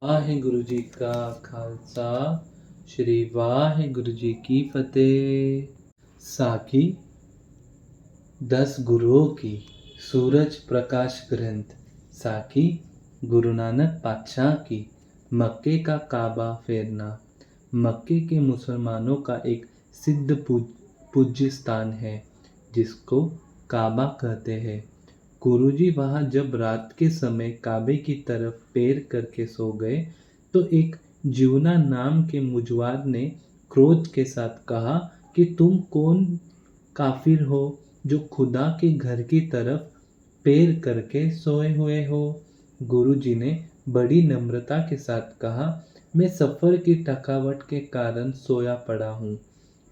ਵਾਹਿਗੁਰੂ ਜੀ ਕਾ ਖਾਲਸਾ ਸ਼੍ਰੀ ਵਾਹਿਗੁਰੂ जी की फतेह। साखी 10 गुरुओं की सूरज प्रकाश ग्रंथ। साखी गुरु नानक पातशाह की मक्के का काबा फेरना। मक्के के मुसलमानों का एक सिद्ध पूज्य स्थान है जिसको काबा कहते हैं। गुरुजी वहां जब रात के समय काबे की तरफ पैर करके सो गए तो एक जीवना नाम के मुजवार ने क्रोध के साथ कहा कि तुम कौन काफिर हो जो खुदा के घर की तरफ पैर करके सोए हुए हो। गुरुजी ने बड़ी नम्रता के साथ कहा, मैं सफर की थकावट के कारण सोया पड़ा हूँ।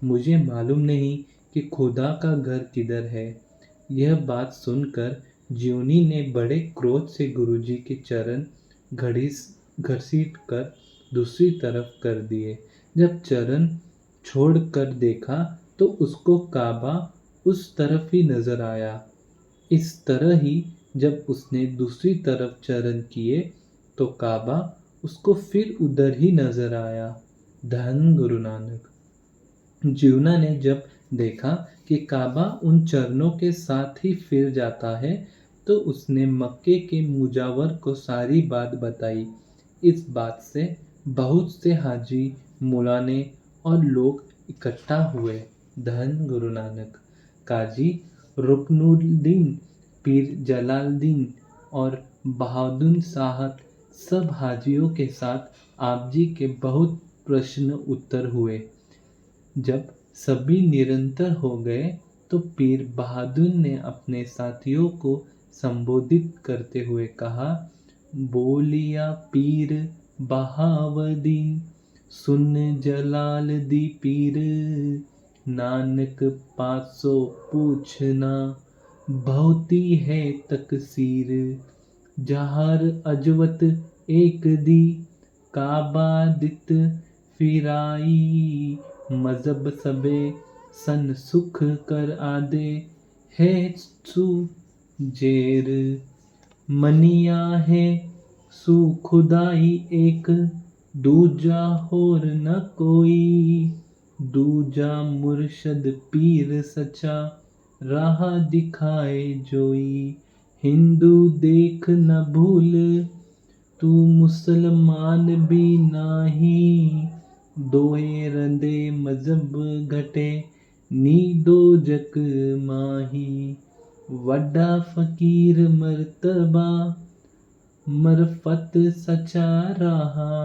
मुझे मालूम नहीं कि खुदा का घर किधर है। यह बात सुनकर ज्योनी ने बड़े क्रोध से गुरुजी के चरण घसीट कर दूसरी तरफ कर दिए। जब चरण छोड़ कर देखा तो उसको काबा उस तरफ ही नजर आया। इस तरह ही जब उसने दूसरी तरफ चरण किए तो काबा उसको फिर उधर ही नजर आया। धन गुरु नानक। जीवना ने जब देखा कि काबा उन चरणों के साथ ही फिर जाता है तो उसने मक्के के मुजावर को सारी बात बताई। इस बात से बहुत से हाजी मुलाने और लोग इकट्ठा हुए। धन गुरु नानक। काजी रुकनुद्दीन, पीर जलालुद्दीन और बहादुर साहब सब हाजियों के साथ आप जी के बहुत प्रश्न उत्तर हुए। जब सभी निरंतर हो गए तो पीर बहादुर ने अपने साथियों को संबोधित करते हुए कहा, बोलिया पीर बहावदीन, सुन जलाल दी पीर, नानक पासो पूछना, बहुती है तकसीर, जहर अजवत एक दी, काबा दित फिराई, मजहब सबे सन सुख कर आदे, है सु जेर, मनिया है सु खुदाई एक, दूजा होर न कोई, दूजा मुर्शद पीर सचा, राह दिखाए जोई, हिंदू देख न भूल, तू मुसलमान भी नाही, दोए रंदे मजहब घटे, नी दो जक माही, वड्डा फकीर मर्तबा, मरफत सचा रहा,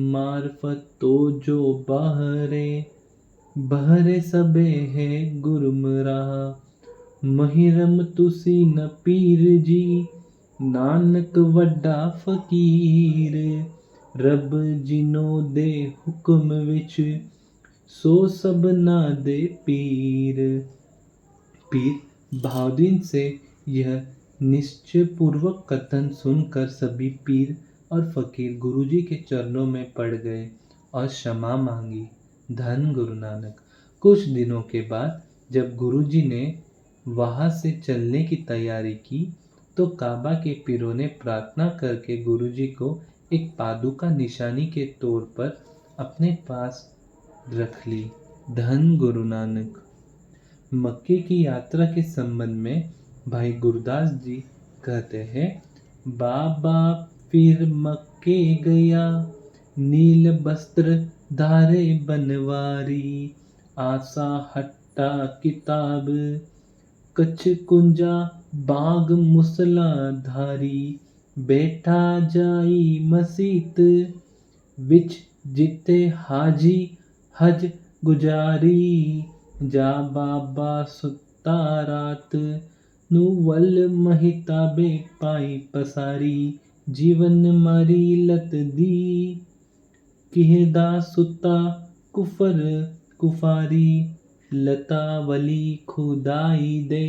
मारफत तो जो बहरे, बहरे सबे है गुरमराह, महिरम तुसी न पीर जी, नानक वड्डा फकीर, रब जिनो दे हुक्म विच, सो सब ना दे पीर। पीर बहाउद्दीन से यह निश्चय पूर्वक कथन सुनकर सभी पीर और फकीर गुरुजी के चरणों में पड़ गए और क्षमा मांगी। धन गुरु नानक। कुछ दिनों के बाद जब गुरुजी ने वहां से चलने की तैयारी की तो काबा के पीरों ने प्रार्थना करके गुरुजी को एक पादुका निशानी के तौर पर अपने पास रख ली। धन गुरु नानक। मक्के की यात्रा के संबंध में भाई गुरदास जी कहते हैं, बाबा फिर मक्के गया, नील वस्त्र धारे बनवारी, आशा हट्टा किताब, कछ कुंजा बाग मुसलाधारी, बैठा जाई मसीत, विच जिते हाजी हज गुजारी, जा बाबा सुता रात, नु वल महिताबे पाई पसारी, जीवन मारी लत दी, किहदा सुता कुफर कुफारी, लता वली खुदाई दे,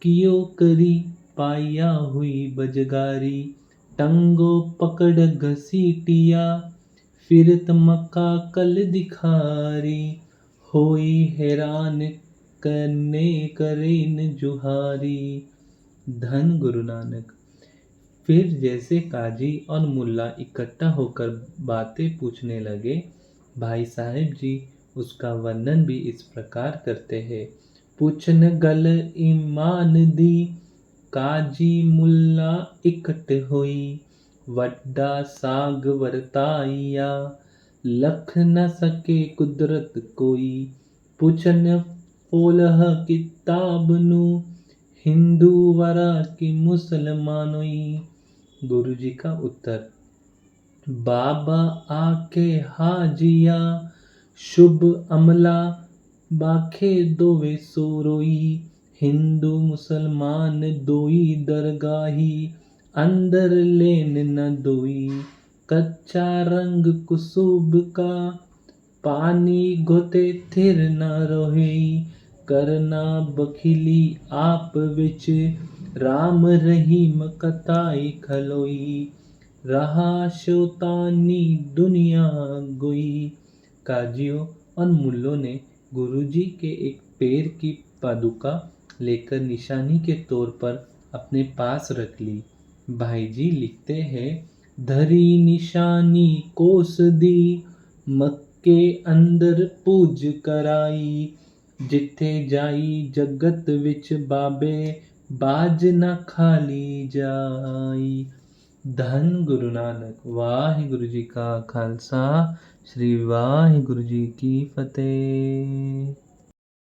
कियो करी पाया हुई बजगारी, टंगो पकड़ घसीटिया, फिरत मक्का कल दिखारी, होई हैरान करने करेन जुहारी। धन गुरु नानक। फिर जैसे काजी और मुल्ला इकट्ठा होकर बातें पूछने लगे, भाई साहब जी उसका वर्णन भी इस प्रकार करते हैं। पूछन गल ईमान दी, काजी मुल्ला इकट होई, वड्डा साग वरताइया, लख न सके कुदरत कोई। पूछन पोलह किताब नू, हिंदू वरा की मुसलमानोई। गुरु जी का उत्तर, बाबा आके हाजिया, शुभ अमला बाखे दोवे सोरोई। हिंदू मुसलमान दोई दरगाही, अंदर लेन न दोई। कच्चा रंग कुसूब का, पानी घोते थिर न रोही। करना बखिली आप विच, राम रहीम कताई खलोई। रहा शैतानी दुनिया गोई। काजियों और मुल्लों ने गुरुजी के एक पैर की पादुका लेकर निशानी के तौर पर अपने पास रख ली। भाई जी लिखते हैं, धरी निशानी कोस दी, मक्के अंदर पूज कराई। जिथे जाई जगत विच बाबे, बाज न खाली जाई। धन गुरु नानक। वाहिगुरु जी का खालसा, श्री वाहिगुरु जी की फतेह।